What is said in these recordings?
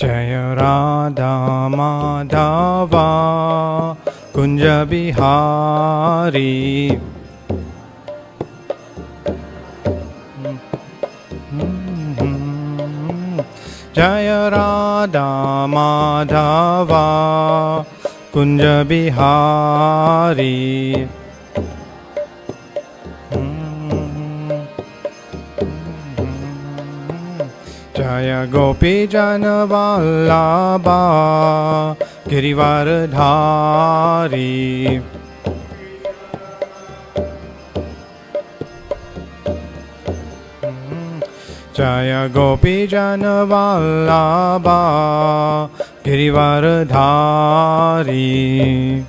Jaya Radha Madhava Kunja Bihari. Jaya Radha Madhava Kunja Bihari. Jaya Gopi Jana Vallabha Girivardhari. Jaya Gopi Jana Vallabha Girivardhari.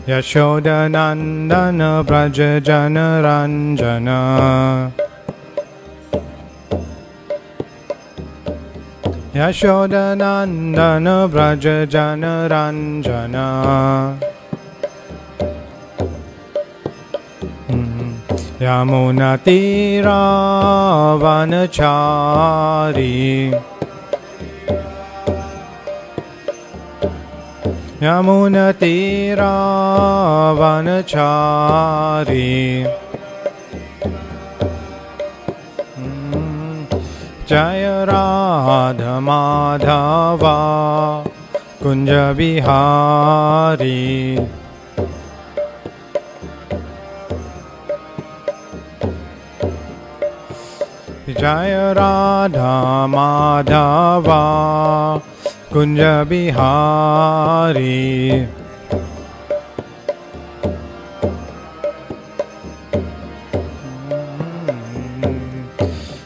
Yashoda Nandana Braja Jana Ranjana. Yashoda Nandana Braja Jana Ranjana. Yamuna Tira Vanachari. Yamuna Tira Vanachari. Jaya Radha Madhava Kunja Bihari. Jaya Radha Madhava Kunja Bihari.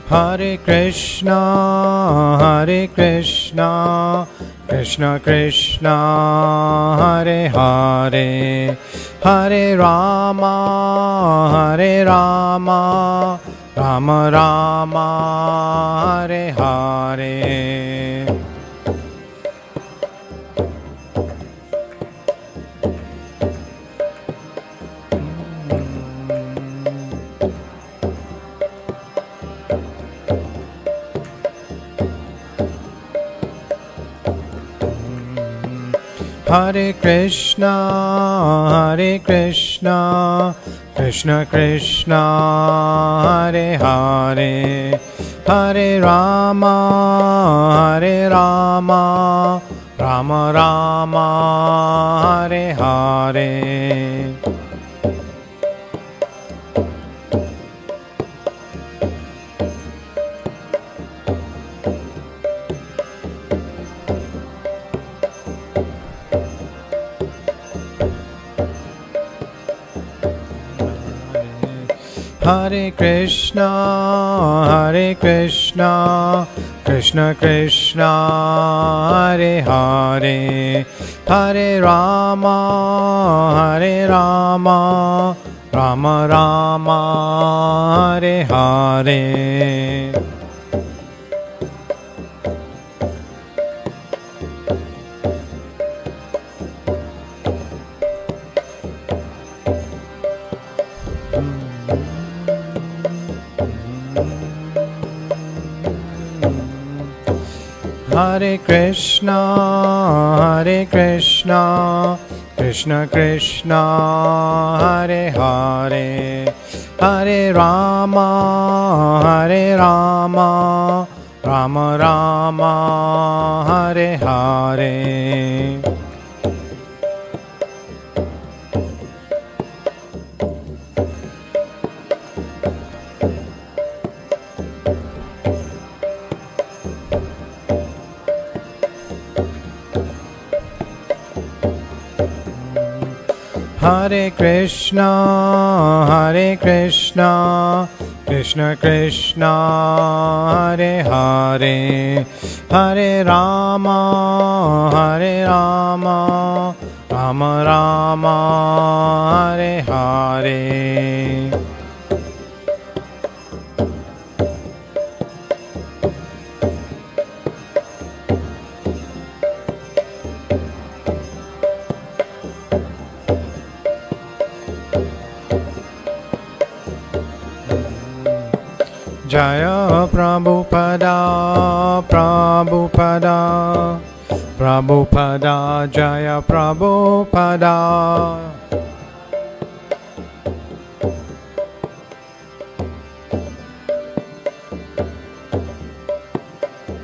Hare Krishna, Hare Krishna, Krishna Krishna, Hare Hare, Hare Rama, Hare Rama, Rama Rama, Hare Hare. Hare Krishna, Hare Krishna, Krishna Krishna, Hare Hare, Hare Rama, Hare Rama, Rama Rama, Hare Hare. Hare Krishna, Hare Krishna, Krishna Krishna, Hare Hare, Hare Rama, Hare Rama, Rama Rama, Hare Hare. Hare Krishna, Hare Krishna, Krishna Krishna, Hare Hare, Hare Rama, Hare Rama, Rama Rama, Hare Hare. Hare Krishna, Hare Krishna, Krishna Krishna, Hare Hare, Hare Rama, Hare Rama, Rama Rama, Hare Hare. Jaya Prabhupada, Prabhupada, Prabhupada, Jaya Prabhupada.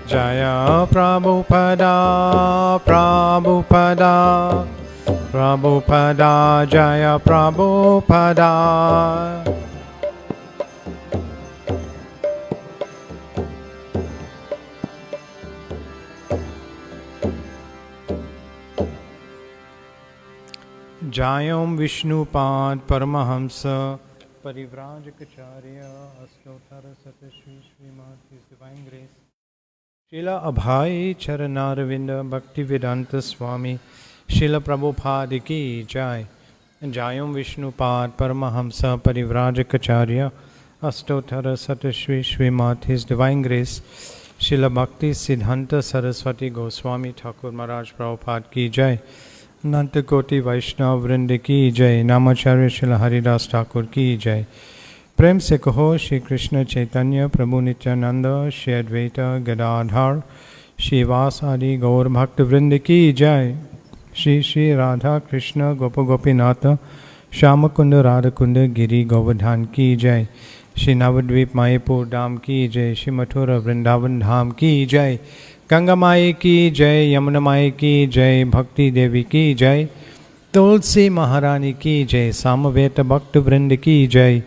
Jaya Prabhupada, Prabhupada, Prabhupada, Jaya Prabhupada. Jayam Vishnupad Paramahamsa Parivrajacharya Astottara Satashri Srimad His Divine Grace Srila Abhay Charanaravinda Bhaktivedanta Swami Srila Prabhupada Ki Jai. Jayam Vishnupad Paramahamsa Parivrajacharya Astottara Satashri Srimad His Divine Grace Srila Bhakti Siddhanta Saraswati Goswami Thakur Maharaj Prabhupada Ki Jai. Nanta Koti Vaishnav Vrinda Ki Jai. Namacharya Srila Haridas Thakur Ki Jai. प्रेम से कहो श्री कृष्ण चैतन्य प्रभु नित्यानंद श्री अद्वैत गदाधर श्रीवास आदि गौर भक्त वृंद की जय। श्री श्री राधा कृष्ण गोप गोपीनाथ श्याम कुंड राधा कुंड गिरी गोवर्धन की जय। श्री नवद्वीप मायपुर धाम की जय। श्री मथुरा वृंदावन धाम की जय। गंगा माई की जय। यमुना माई की जय। भक्ति देवी की जय। तुलसी महारानी की जय। सामवेद भक्त वृंद की जय।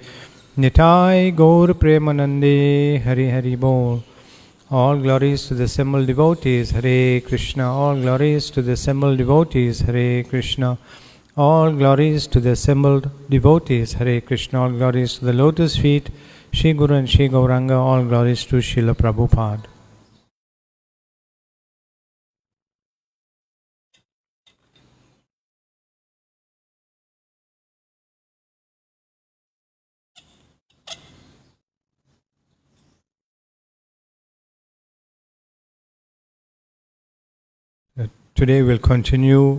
Nitai Gaur Premanande Hari Hari Bol. All glories to the assembled devotees, Hare Krishna. All glories to the assembled devotees, Hare Krishna. All glories to the assembled devotees, Hare Krishna. All glories to the lotus feet, Shri Guru and Shri Gauranga. All glories to Srila Prabhupada. Today we'll continue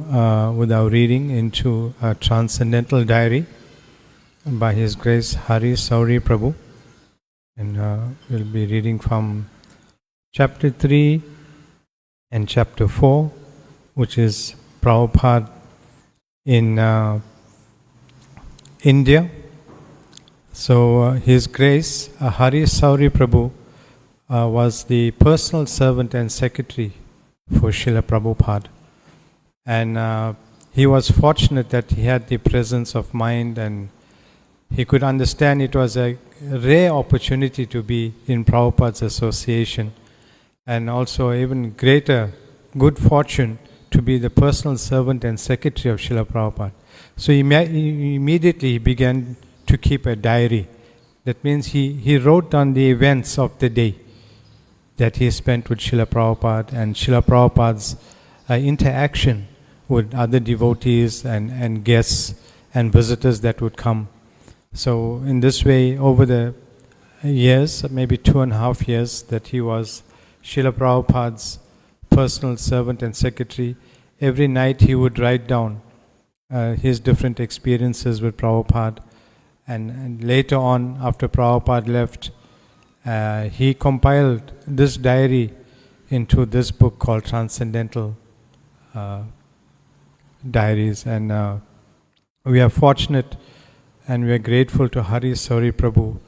with our reading into a Transcendental Diary by His Grace Hari Sauri Prabhu. And we'll be reading from chapter 3 and chapter 4, which is Prabhupada in India. So His Grace Hari Sauri Prabhu was the personal servant and secretary for Srila Prabhupada. And he was fortunate that he had the presence of mind and he could understand it was a rare opportunity to be in Prabhupada's association, and also even greater good fortune to be the personal servant and secretary of Srila Prabhupada. So he immediately began to keep a diary. That means he wrote down the events of the day that he spent with Srila Prabhupada and Srila Prabhupada's interaction with other devotees and guests and visitors that would come. So in this way, over the years, maybe 2.5 years, that he was Srila Prabhupada's personal servant and secretary, every night he would write down his different experiences with Prabhupada. And later on, after Prabhupada left, he compiled this diary into this book called Transcendental Diaries. And we are fortunate and we are grateful to Hari Sauri Prabhu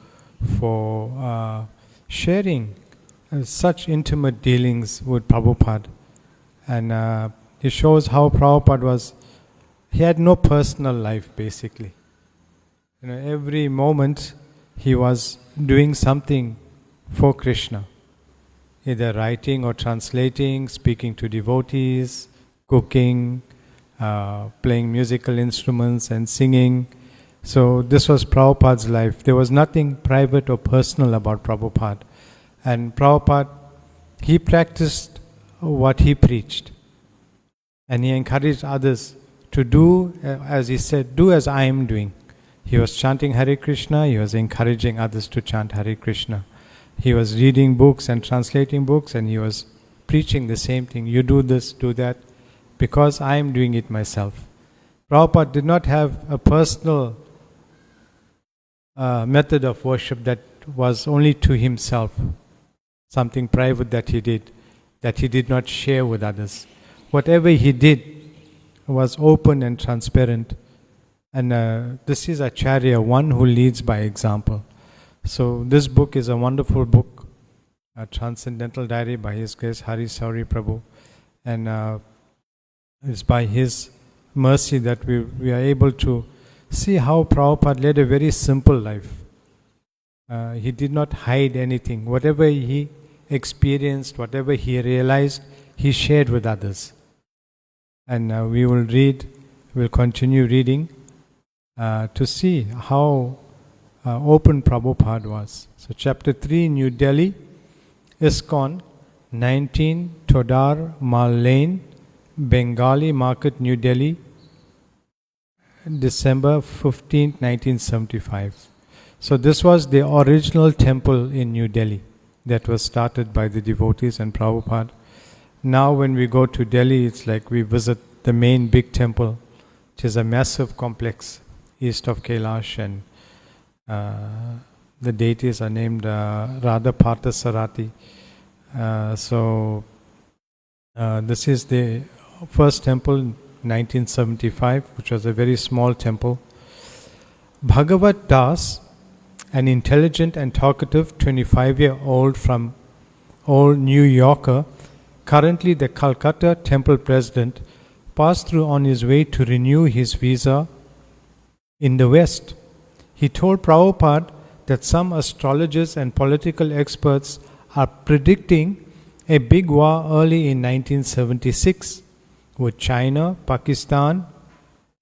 for sharing such intimate dealings with Prabhupada. And it shows how Prabhupada he had no personal life basically. Every moment he was doing something for Krishna, either writing or translating, speaking to devotees, cooking, playing musical instruments and singing. So this was Prabhupada's life. There was nothing private or personal about Prabhupada. And Prabhupada, he practiced what he preached. And he encouraged others to do, as he said, do as I am doing. He was chanting Hare Krishna, he was encouraging others to chant Hare Krishna. He was reading books and translating books, and he was preaching the same thing. You do this, do that, because I am doing it myself. Prabhupada did not have a personal method of worship that was only to himself, something private that he did not share with others. Whatever he did was open and transparent. And this is Acharya, one who leads by example. So this book is a wonderful book, a Transcendental Diary by His Grace Hari Sauri Prabhu. And it's by his mercy that we are able to see how Prabhupada led a very simple life. He did not hide anything. Whatever he experienced, whatever he realized, he shared with others. And we'll continue reading to see how open Prabhupada was. So chapter 3, New Delhi, ISKCON, 19 Todar Mal Lane, Bengali Market, New Delhi, December 15th, 1975. So this was the original temple in New Delhi that was started by the devotees and Prabhupada. Now when we go to Delhi, it's like we visit the main big temple, which is a massive complex east of Kailash, and the deities are named Radha Partha Sarati. So this is the first temple, 1975, which was a very small temple. Bhagavat Das, an intelligent and talkative 25-year-old from old New Yorker, currently the Calcutta temple president, passed through on his way to renew his visa in the West. He told Prabhupada that some astrologers and political experts are predicting a big war early in 1976 with China, Pakistan,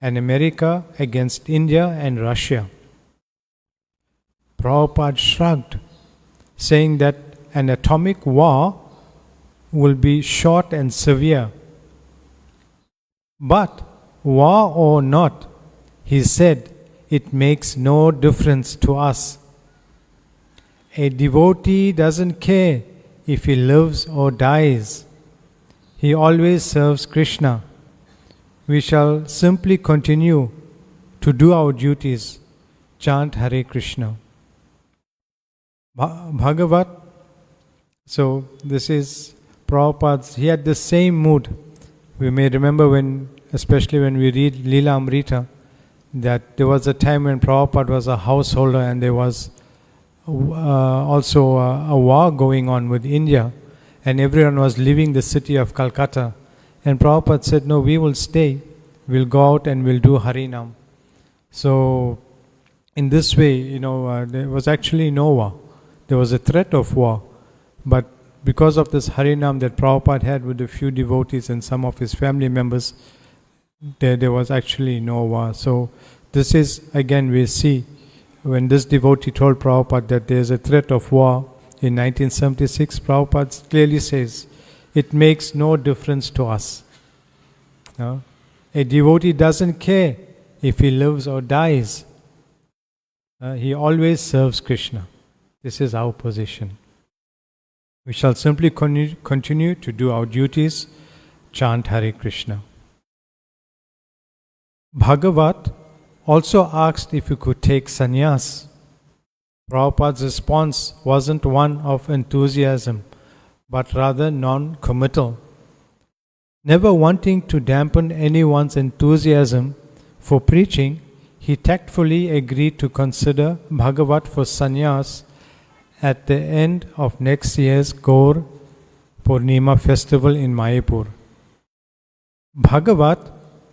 and America against India and Russia. Prabhupada shrugged, saying that an atomic war will be short and severe. But, war or not, he said, it makes no difference to us. A devotee doesn't care if he lives or dies. He always serves Krishna. We shall simply continue to do our duties, chant Hare Krishna. Bhagavat, so this is Prabhupada's, he had the same mood. We may remember especially when we read Leela Amrita, that there was a time when Prabhupada was a householder and there was also a war going on with India, and everyone was leaving the city of Calcutta. And Prabhupada said, no, we will stay. We'll go out and we'll do Harinam. So, in this way, there was actually no war. There was a threat of war. But because of this Harinam that Prabhupada had with a few devotees and some of his family members, there was actually no war. So, this is, again, we see, when this devotee told Prabhupada that there is a threat of war in 1976, Prabhupada clearly says, it makes no difference to us. A devotee doesn't care if he lives or dies. He always serves Krishna. This is our position. We shall simply continue to do our duties, chant Hare Krishna. Bhagavat also asked if he could take sannyas. Prabhupada's response wasn't one of enthusiasm, but rather non-committal. Never wanting to dampen anyone's enthusiasm for preaching, he tactfully agreed to consider Bhagavat for sannyas at the end of next year's Gaur Purnima festival in Mayapur. Bhagavat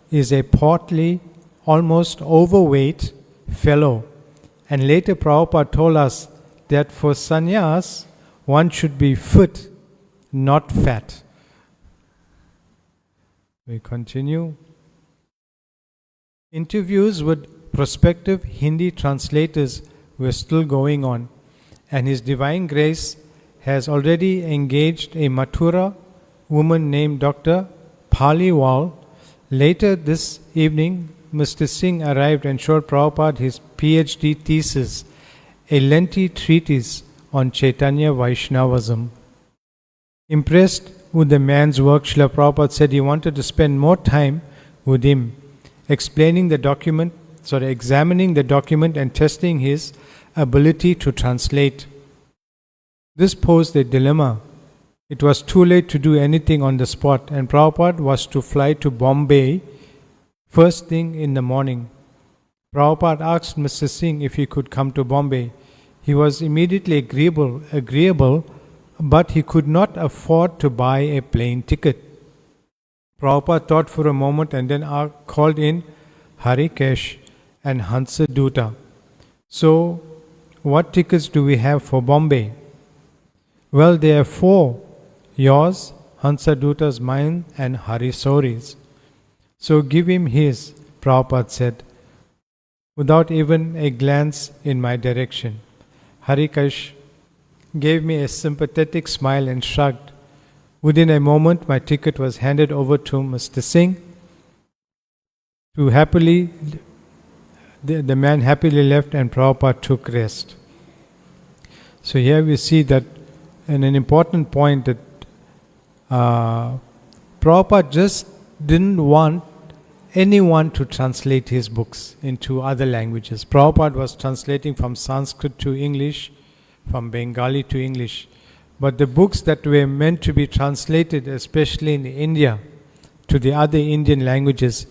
is a portly, almost overweight fellow, and later Prabhupada told us that for sannyas, one should be fit, not fat. We continue. Interviews with prospective Hindi translators were still going on, and His Divine Grace has already engaged a Mathura woman named Dr. Paliwal. Later this evening, Mr. Singh arrived and showed Prabhupada his PhD thesis, a lengthy treatise on Chaitanya Vaishnavism. Impressed with the man's work, Srila Prabhupada said he wanted to spend more time with him, examining the document and testing his ability to translate. This posed a dilemma. It was too late to do anything on the spot, and Prabhupada was to fly to Bombay first thing in the morning. Prabhupada asked Mr. Singh if he could come to Bombay. He was immediately agreeable, but he could not afford to buy a plane ticket. Prabhupada thought for a moment and then called in Harikesh and Hansaduta. So, what tickets do we have for Bombay? Well, there are 4. Yours, Hansaduta's, mine, and Harisori's. So give him his, Prabhupada said, without even a glance in my direction. Harikesh gave me a sympathetic smile and shrugged. Within a moment, my ticket was handed over to Mr. Singh. The man happily left and Prabhupada took rest. So here we see that, and an important point, that Prabhupada just didn't want anyone to translate his books into other languages. Prabhupada was translating from Sanskrit to English, from Bengali to English. But the books that were meant to be translated, especially in India, to the other Indian languages,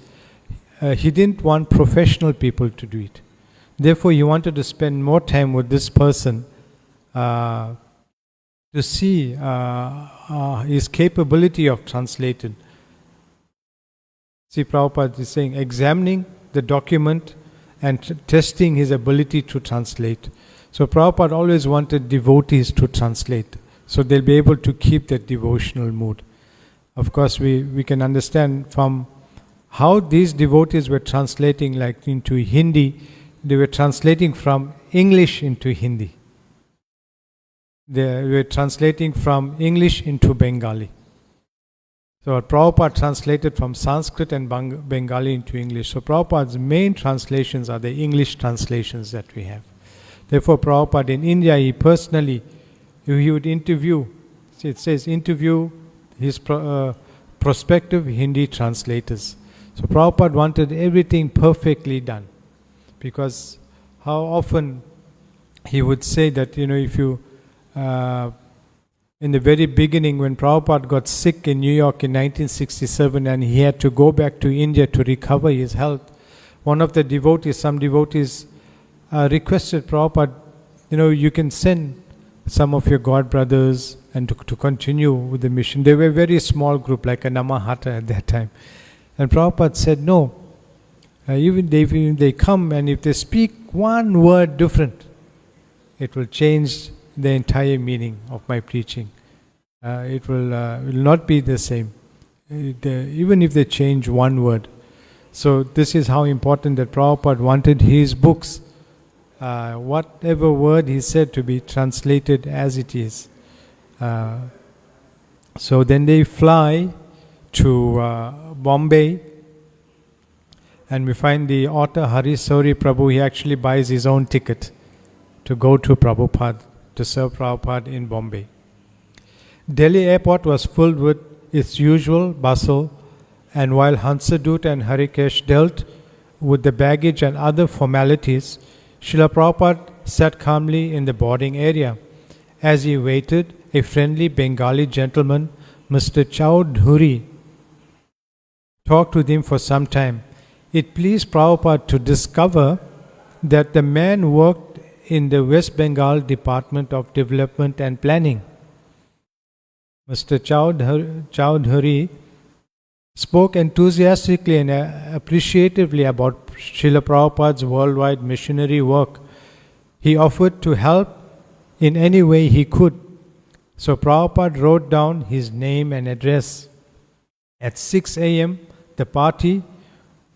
he didn't want professional people to do it. Therefore, he wanted to spend more time with this person to see his capability of translating. See, Prabhupada is saying, examining the document and testing his ability to translate. So Prabhupada always wanted devotees to translate, so they'll be able to keep that devotional mood. Of course, we can understand from how these devotees were translating, like into Hindi, they were translating from English into Hindi. They were translating from English into Bengali. So Prabhupada translated from Sanskrit and Bengali into English. So Prabhupada's main translations are the English translations that we have. Therefore, Prabhupada in India, he would interview, it says interview his prospective Hindi translators. So Prabhupada wanted everything perfectly done. Because how often he would say that, if you, in the very beginning when Prabhupada got sick in New York in 1967 and he had to go back to India to recover his health, some devotees requested Prabhupada, you can send some of your god brothers and to continue with the mission. They were a very small group, like a Namahata at that time. And Prabhupada said, no, even if they come and if they speak one word different, it will change the entire meaning of my preaching. It will not be the same, even if they change one word. So this is how important that Prabhupada wanted his books, whatever word he said, to be translated as it is. So then they fly to Bombay, and we find the author Harisori Prabhu, he actually buys his own ticket to go to Prabhupada, to serve Prabhupada in Bombay. Delhi airport was filled with its usual bustle, and while Hansadut and Harikesh dealt with the baggage and other formalities, Srila Prabhupada sat calmly in the boarding area. As he waited, a friendly Bengali gentleman, Mr. Chaudhuri, talked with him for some time. It pleased Prabhupada to discover that the man worked in the West Bengal Department of Development and Planning. Mr. Chaudhuri spoke enthusiastically and appreciatively about Srila Prabhupada's worldwide missionary work. He offered to help in any way he could. So Prabhupada wrote down his name and address. At 6 a.m., the party,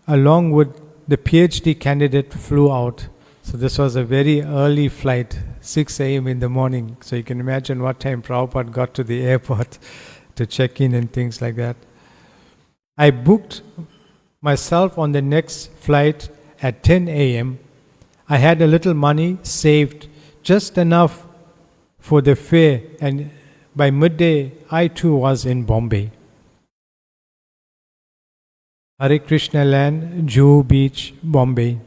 along with the PhD candidate, flew out. So this was a very early flight, 6 a.m. in the morning. So you can imagine what time Prabhupada got to the airport to check in and things like that. I booked myself on the next flight at 10 a.m. I had a little money saved, just enough for the fare, and by midday I too was in Bombay. Hare Krishna Land, Juhu Beach, Bombay.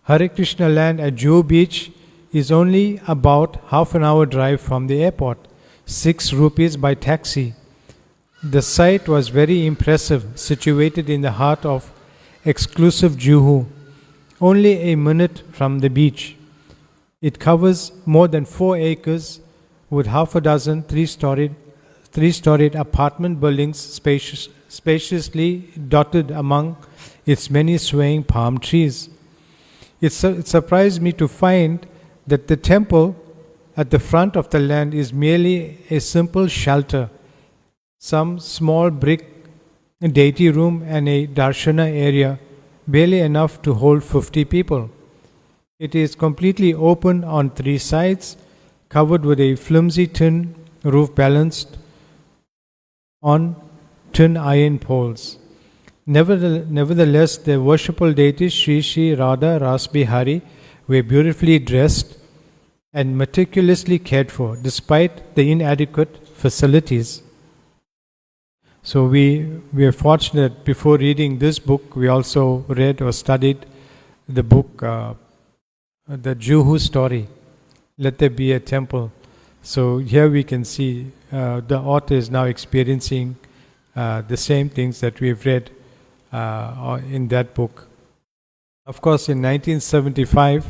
Hare Krishna Land at Juhu Beach is only about half an hour drive from the airport, 6 rupees by taxi. The site was very impressive, situated in the heart of exclusive Juhu, only a minute from the beach. It covers more than 4 acres with half a dozen three-storied apartment buildings spaciously dotted among its many swaying palm trees. It surprised me to find that the temple at the front of the land is merely a simple shelter, some small brick deity room and a darshana area, barely enough to hold 50 people. It is completely open on 3 sides, covered with a flimsy tin roof balanced on tin iron poles. Nevertheless, the worshipful deities Sri Sri Radha Ras Bihari were beautifully dressed and meticulously cared for, despite the inadequate facilities. So we are fortunate. Before reading this book, we also read or studied the book, the Juhu story, Let There Be a Temple. So here we can see the author is now experiencing the same things that we've read in that book. Of course, in 1975,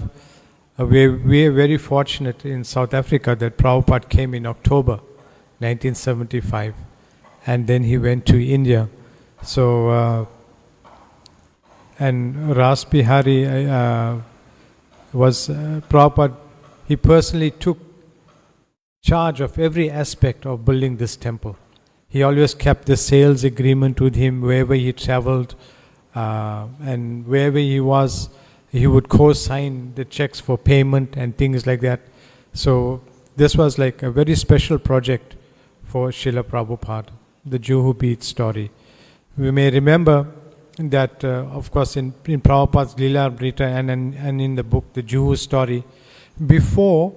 we are very fortunate in South Africa that Prabhupada came in October 1975, and then he went to India. So, and Ras Bihari was Prabhupada, he personally took charge of every aspect of building this temple. He always kept the sales agreement with him wherever he traveled, and wherever he was, he would co-sign the checks for payment and things like that. So this was like a very special project for Srila Prabhupada, the Juhu Beach story. We may remember that, of course, in Prabhupada's Leela Amrita and in the book, the Juhu story, before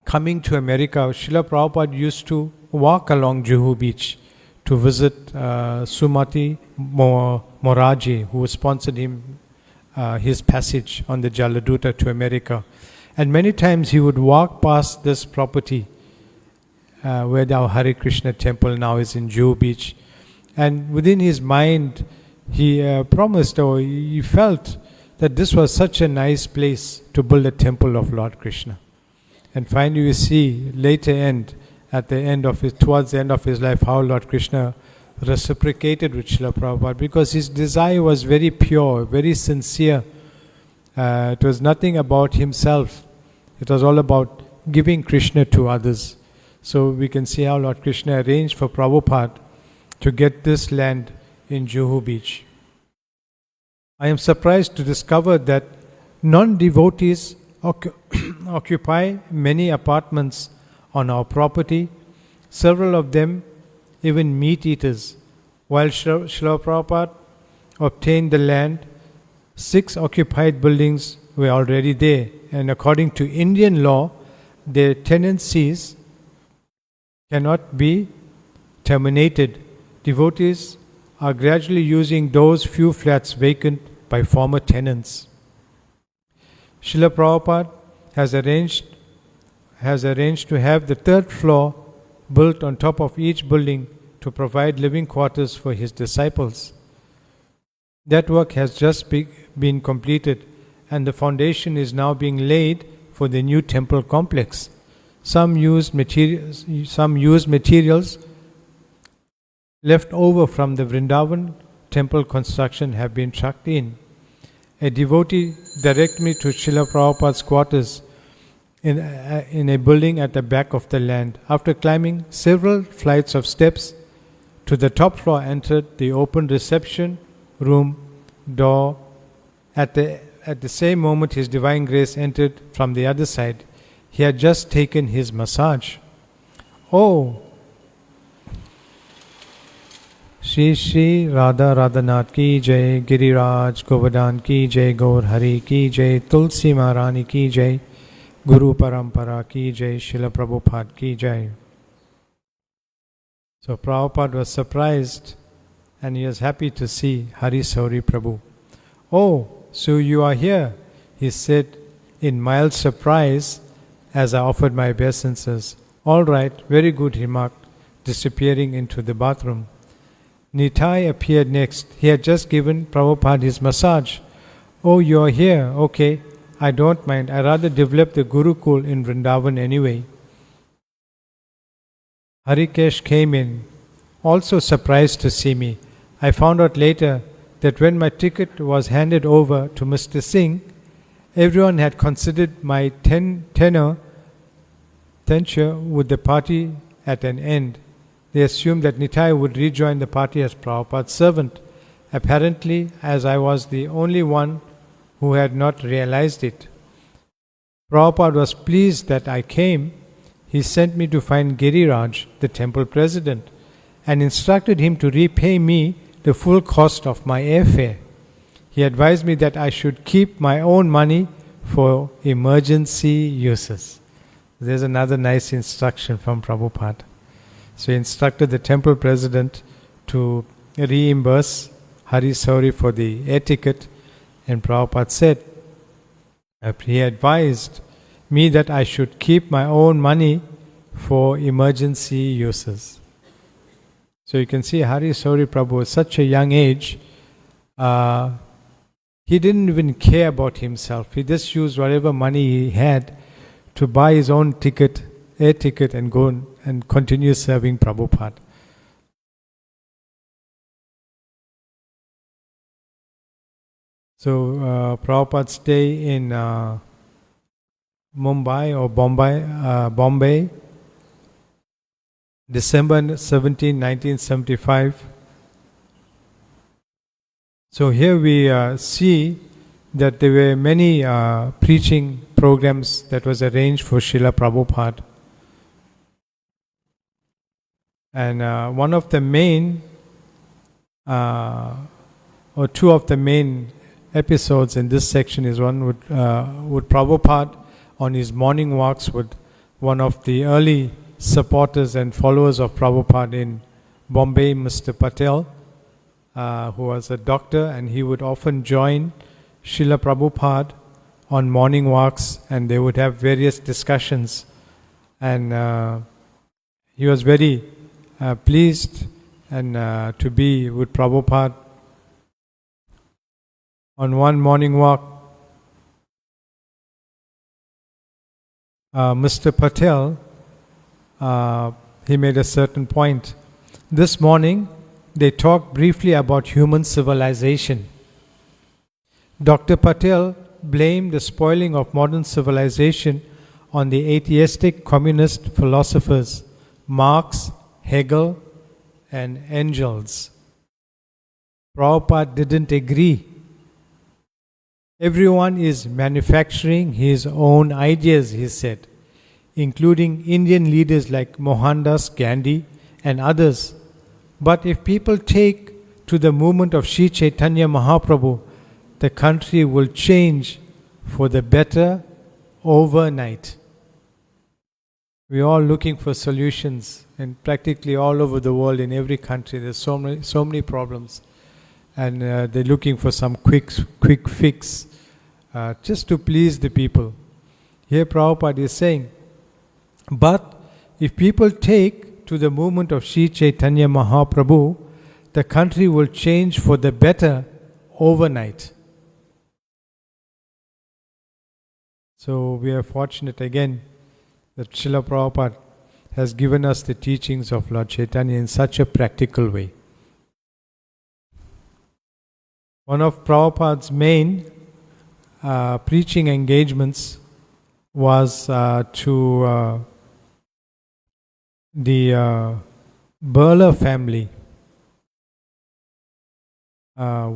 coming to America, Srila Prabhupada used to walk along Juhu Beach to visit Sumati Moraji, who sponsored him his passage on the Jaladuta to America. And many times he would walk past this property where our Hare Krishna temple now is in Juhu Beach. And within his mind, he promised, or he felt that this was such a nice place to build a temple of Lord Krishna. And finally we see towards the end of his life, how Lord Krishna reciprocated with Srila Prabhupada, because his desire was very pure, very sincere. It was nothing about himself. It was all about giving Krishna to others. So we can see how Lord Krishna arranged for Prabhupada to get this land in Juhu Beach. I am surprised to discover that non-devotees occupy many apartments on our property, several of them even meat eaters. While Srila Prabhupada obtained the land, 6 occupied buildings were already there, and according to Indian law, their tenancies cannot be terminated. Devotees are gradually using those few flats vacant by former tenants. Srila Prabhupada has arranged to have the 3rd floor built on top of each building to provide living quarters for his disciples. That work has just been completed, and the foundation is now being laid for the new temple complex. Some used materials left over from the Vrindavan temple construction have been trucked in. A devotee directed me to Srila Prabhupada's quarters in a building at the back of the land. After climbing several flights of steps to the top floor, entered the open reception room door. At the same moment, His Divine Grace entered from the other side. He had just taken his massage. Oh! Shri Shri Radha Radhanath ki jai, Giriraj Govardhan ki jai, Gaur Hari ki jai, Tulsi Maharani ki jai, Guru Parampara ki jai, Srila Prabhupada ki jai. So Prabhupada was surprised and he was happy to see Hari Sauri Prabhu. Oh, so you are here, he said in mild surprise as I offered my obeisances. "All right, very good," he remarked, disappearing into the bathroom. Nitai appeared next. He had just given Prabhupada his massage. "Oh, you're here. Okay, I don't mind. I rather develop the Gurukul in Vrindavan anyway." Harikesh came in, also surprised to see me. I found out later that when my ticket was handed over to Mr. Singh, everyone had considered my tenure with the party at an end. They assumed that Nitai would rejoin the party as Prabhupada's servant, apparently as I was the only one who had not realized it. Prabhupada was pleased that I came. He sent me to find Giriraj, the temple president, and instructed him to repay me the full cost of my airfare. He advised me that I should keep my own money for emergency uses. There's another nice instruction from Prabhupada. So he instructed the temple president to reimburse Hari Sauri for the air ticket, and Prabhupada said, he advised me that I should keep my own money for emergency uses. So you can see Hari Sauri Prabhu at such a young age, he didn't even care about himself. He just used whatever money he had to buy his own ticket, air ticket, and go and continue serving Prabhupada. So Prabhupada's stay in Mumbai or Bombay, December 17, 1975. So here we see that there were many preaching programs that was arranged for Srila Prabhupada. And one of the main, or two of the main episodes in this section is one with Prabhupada on his morning walks with one of the early supporters and followers of Prabhupada in Bombay, Mr. Patel, who was a doctor, and he would often join Srila Prabhupada on morning walks, and they would have various discussions. And he was very pleased and to be with Prabhupada. On one morning walk, Mr. Patel, he made a certain point. This morning, they talked briefly about human civilization. Dr. Patel blamed the spoiling of modern civilization on the atheistic communist philosophers Marx, Hegel, and Engels. Prabhupada didn't agree. Everyone is manufacturing his own ideas, he said, including Indian leaders like Mohandas Gandhi and others. But if people take to the movement of Sri Chaitanya Mahaprabhu, the country will change for the better overnight. We're all looking for solutions, and practically all over the world, in every country, there's so many problems, and they're looking for some quick fix, just to please the people. Here Prabhupada is saying, but if people take to the movement of Sri Chaitanya Mahaprabhu, the country will change for the better overnight. So we are fortunate again that Srila Prabhupada has given us the teachings of Lord Chaitanya in such a practical way. One of Prabhupada's main preaching engagements was to the Birla family,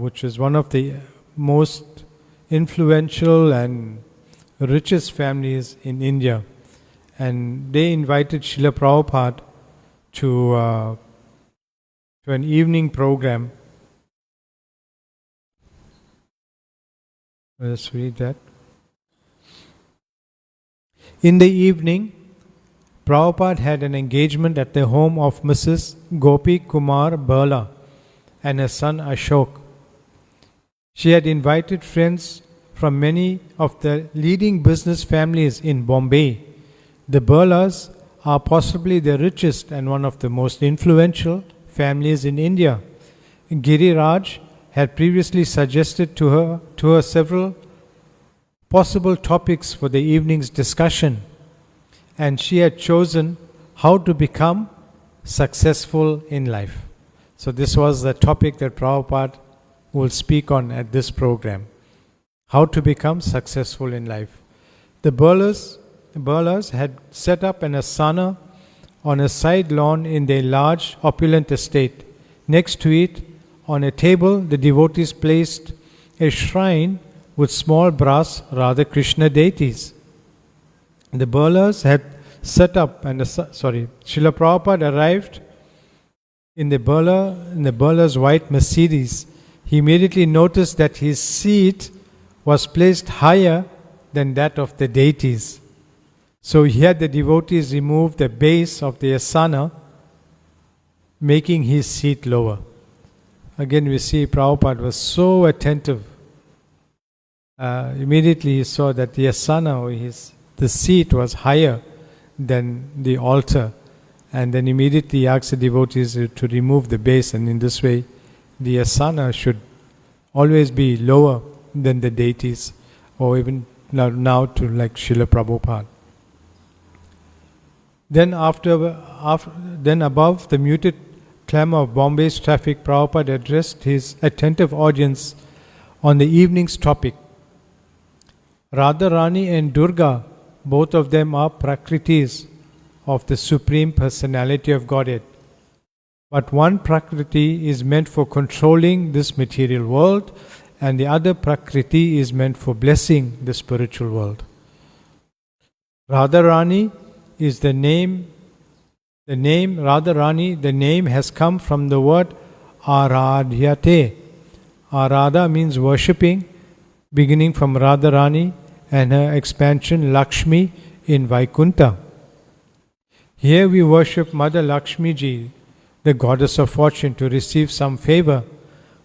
which is one of the most influential and richest families in India. And they invited Srila Prabhupada to an evening program. Let's read that. In the evening, Prabhupada had an engagement at the home of Mrs. Gopi Kumar Birla and her son Ashok. She had invited friends from many of the leading business families in Bombay. The Birlas are possibly the richest and one of the most influential families in India. Giriraj had previously suggested to her several possible topics for the evening's discussion, and she had chosen how to become successful in life. So this was the topic that Prabhupada will speak on at this program. How to become successful in life. The Birlas had set up an asana on a side lawn in their large opulent estate. Next to it, on a table, the devotees placed a shrine with small brass Radha Krishna deities. The Birlas had set up, Srila Prabhupada arrived in the Birla's white Mercedes. He immediately noticed that his seat was placed higher than that of the deities. So he had the devotees remove the base of the asana, making his seat lower. Again, we see Prabhupada was so attentive. Immediately he saw that the asana, or the seat, was higher than the altar. And then immediately he asked the devotees to remove the base, and in this way, the asana should always be lower than the deities, or even now to like Srila Prabhupada. Then then above the muted clamor of Bombay's traffic, Prabhupada addressed his attentive audience on the evening's topic. Radharani and Durga, both of them are Prakritis of the Supreme Personality of Godhead. But one Prakriti is meant for controlling this material world, and the other Prakriti is meant for blessing the spiritual world. Radharani is the name. The name Radharani, the name has come from the word Aradhyate. Arada means worshipping, beginning from Radharani and her expansion Lakshmi in Vaikunta. Here we worship Mother Lakshmi Ji, the goddess of fortune, to receive some favor.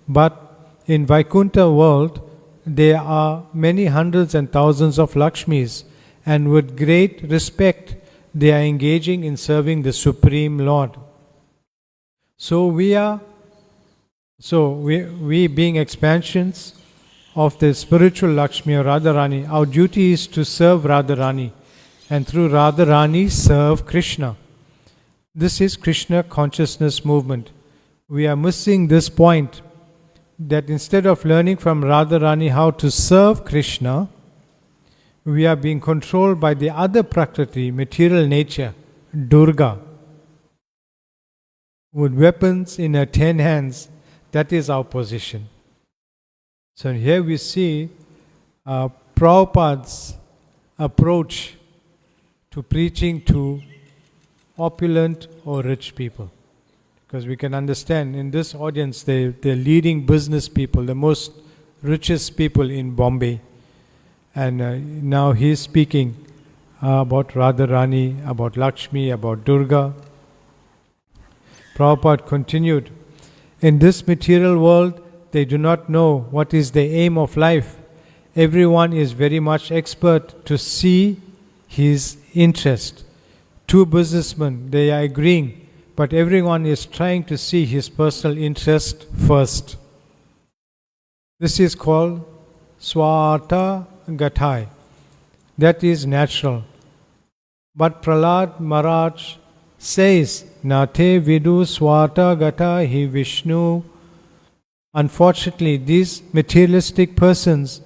But in Vaikunta world, there are many hundreds and thousands of Lakshmis, and with great respect, they are engaging in serving the Supreme Lord. So we being expansions of the spiritual Lakshmi or Radharani, our duty is to serve Radharani, and through Radharani serve Krishna. This is Krishna consciousness movement. We are missing this point, that instead of learning from Radharani how to serve Krishna, we are being controlled by the other Prakriti, material nature, Durga, with weapons in her 10 hands. That is our position. So here we see Prabhupada's approach to preaching to opulent or rich people. Because we can understand in this audience, they're leading business people, the most richest people in Bombay. And now he is speaking about Radharani, about Lakshmi, about Durga. Prabhupada continued, in this material world, they do not know what is the aim of life. Everyone is very much expert to see his interest. Two businessmen, they are agreeing, but everyone is trying to see his personal interest first. This is called Swarta Gathai. That is natural. But Prahlad Maharaj says, Nate Vidu Swarta Gata Hi Vishnu. Unfortunately, these materialistic persons,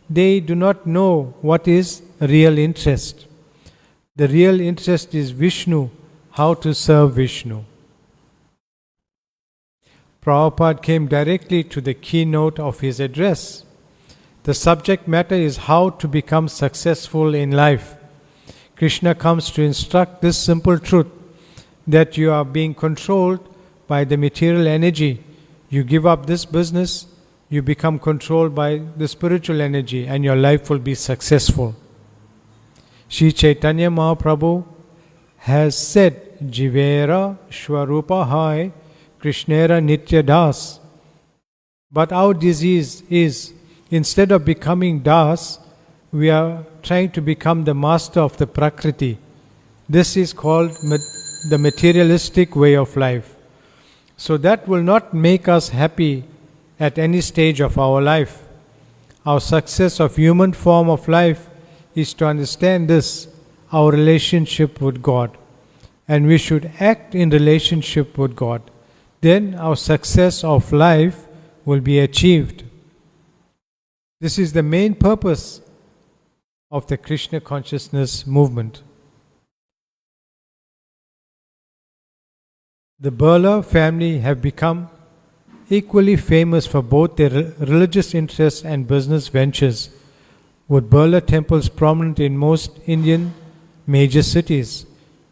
they do not know what is real interest. The real interest is Vishnu, how to serve Vishnu. Prabhupada came directly to the keynote of his address. The subject matter is how to become successful in life. Krishna comes to instruct this simple truth, that you are being controlled by the material energy. You give up this business, you become controlled by the spiritual energy, and your life will be successful. Sri Chaitanya Mahaprabhu has said, Jivera Shwarupa Hai Krishnera Nitya Das. But our disease is Instead of becoming Das, we are trying to become the master of the Prakriti. This is called the materialistic way of life. So that will not make us happy at any stage of our life. Our success of human form of life is to understand this, our relationship with God. And we should act in relationship with God. Then our success of life will be achieved. This is the main purpose of the Krishna consciousness movement. The Birla family have become equally famous for both their religious interests and business ventures, with Birla temples prominent in most Indian major cities.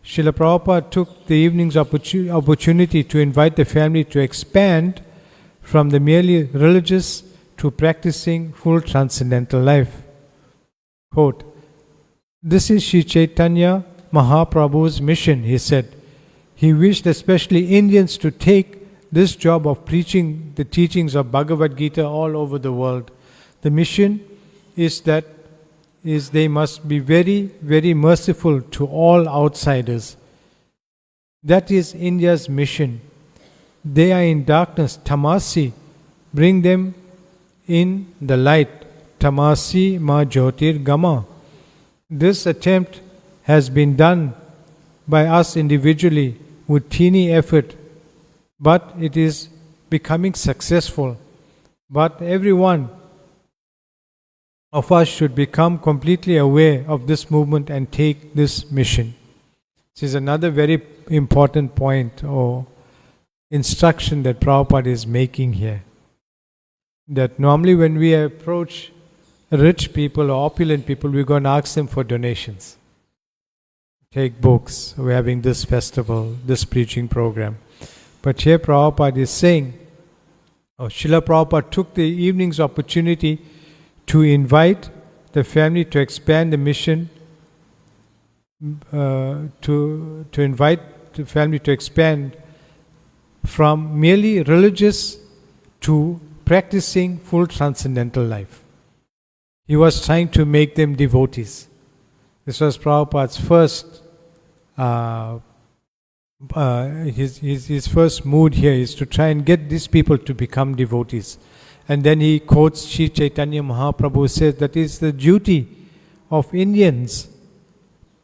Srila Prabhupada took the evening's opportunity to invite the family to expand from the merely religious to practicing full transcendental life. Quote, "This is Sri Chaitanya Mahaprabhu's mission," he said. He wished especially Indians to take this job of preaching the teachings of Bhagavad Gita all over the world. The mission is that they must be very, very merciful to all outsiders. That is India's mission. They are in darkness, tamasi. Bring them in the light, tamasi ma jyotir gama. This attempt has been done by us individually with teeny effort, but it is becoming successful. But everyone of us should become completely aware of this movement and take this mission. This is another very important point or instruction that Prabhupada is making here. That normally when we approach rich people or opulent people, we're going to ask them for donations. Take books, we're having this festival, this preaching program. But here Prabhupada is saying, Srila Prabhupada took the evening's opportunity to invite the family to expand the mission, to invite the family to expand from merely religious to practicing full transcendental life. He was trying to make them devotees. This was Prabhupada's first, his first mood here is to try and get these people to become devotees. And then he quotes Sri Chaitanya Mahaprabhu, says that is the duty of Indians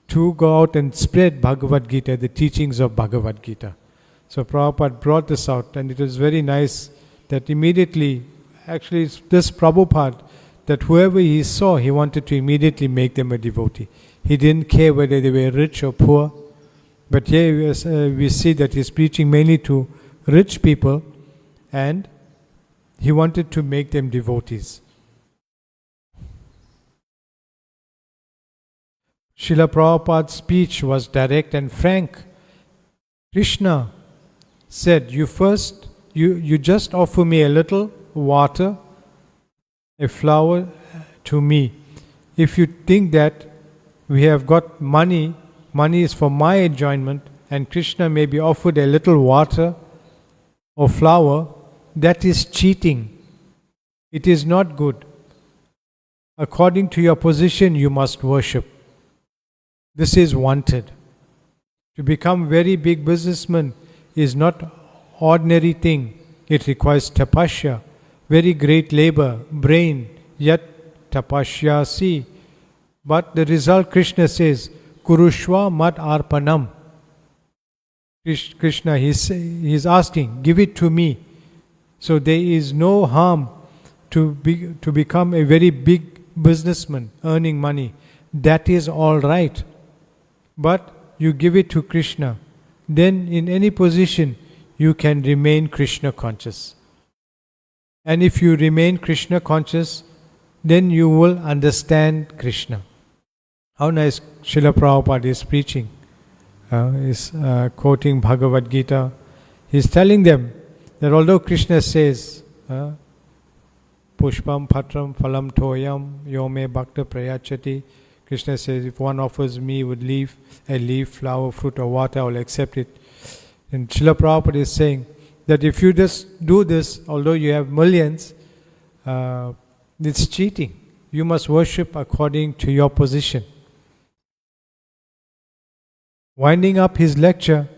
to go out and spread Bhagavad Gita, the teachings of Bhagavad Gita. So Prabhupada brought this out, and it was very nice that immediately, actually this Prabhupada, that whoever he saw, he wanted to immediately make them a devotee. He didn't care whether they were rich or poor. But here we see that he's preaching mainly to rich people, and he wanted to make them devotees. Srila Prabhupada's speech was direct and frank. Krishna said, you just offer me a little water, a flower to me. If you think that we have got money is for my enjoyment, and Krishna may be offered a little water or flower, that is cheating. It is not good. According to your position, you must worship. This is wanted. To become very big businessman is not ordinary thing. It requires tapasya, very great labor, brain, yet tapasya see. But the result, Krishna says, Kurushva mat arpanam. Krishna, he's asking, give it to me. So there is no harm to become a very big businessman, earning money. That is all right. But you give it to Krishna. Then in any position, you can remain Krishna conscious. And if you remain Krishna conscious, then you will understand Krishna. How nice Srila Prabhupada is preaching. He's quoting Bhagavad Gita. He's telling them that although Krishna says, Pushpam patram phalam toyam yome bhakta prayachati, Krishna says, if one offers me with a leaf, flower, fruit or water, I will accept it. And Srila Prabhupada is saying that if you just do this, although you have millions, It's cheating. You must worship according to your position. Winding up his lecture,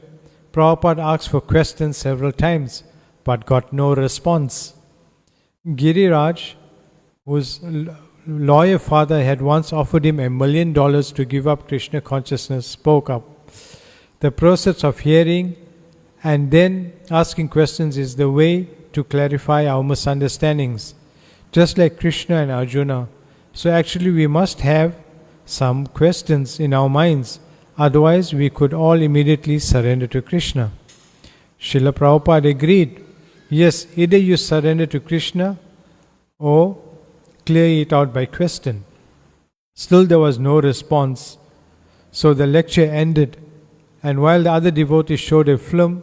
Prabhupada asked for questions several times, but got no response. Giriraj, whose lawyer father had once offered him $1 million to give up Krishna consciousness, spoke up. The process of hearing and then asking questions is the way to clarify our misunderstandings, just like Krishna and Arjuna. So actually we must have some questions in our minds, otherwise we could all immediately surrender to Krishna. Srila Prabhupada agreed, yes, either you surrender to Krishna or clear it out by question. Still there was no response, so the lecture ended, and while the other devotees showed a film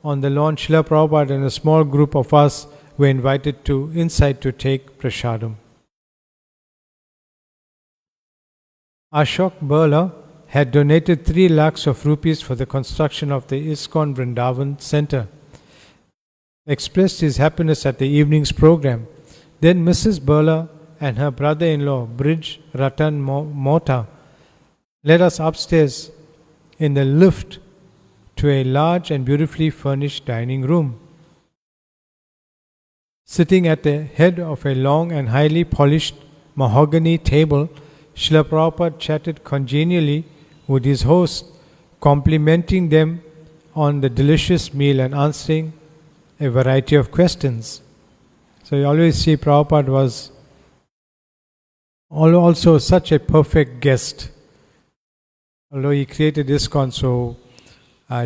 on the lawn, Srila Prabhupada and a small group of us were invited to inside to take prasadam. Ashok Burla had donated 3 lakhs of rupees for the construction of the ISKCON Vrindavan Center. Expressed his happiness at the evening's program. Then Mrs. Burla and her brother-in-law, Brij Ratan Mota, led us upstairs in the lift to a large and beautifully furnished dining room. Sitting at the head of a long and highly polished mahogany table, Srila Prabhupada chatted congenially with his host, complimenting them on the delicious meal and answering a variety of questions. So you always see Prabhupada was also such a perfect guest. Although he created ISKCON, so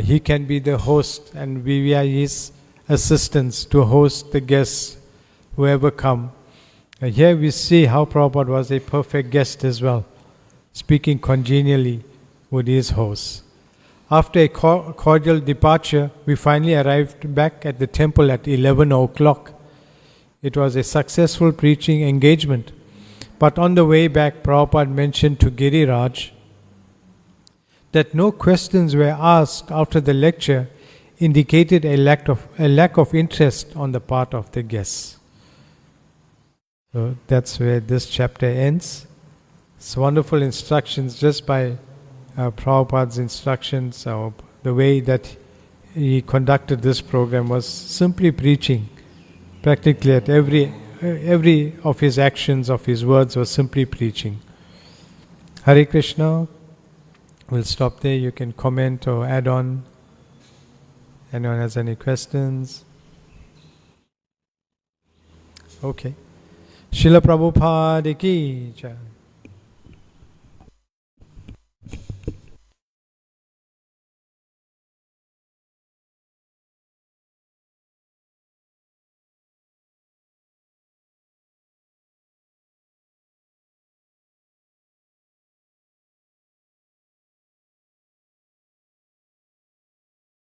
he can be the host and we are his assistants to host the guests, whoever come. Here we see how Prabhupada was a perfect guest as well, speaking congenially with his host. After a cordial departure, we finally arrived back at the temple at 11 o'clock. It was a successful preaching engagement. But on the way back, Prabhupada mentioned to Giriraj that no questions were asked after the lecture, indicated a lack of interest on the part of the guests. So that's where this chapter ends. It's wonderful instructions just by Prabhupada's instructions, or the way that he conducted this program was simply preaching. Practically at every of his actions, of his words, was simply preaching. Hare Krishna. We'll stop there. You can comment or add on. Anyone has any questions? Okay. Srila Prabhupada ki jai.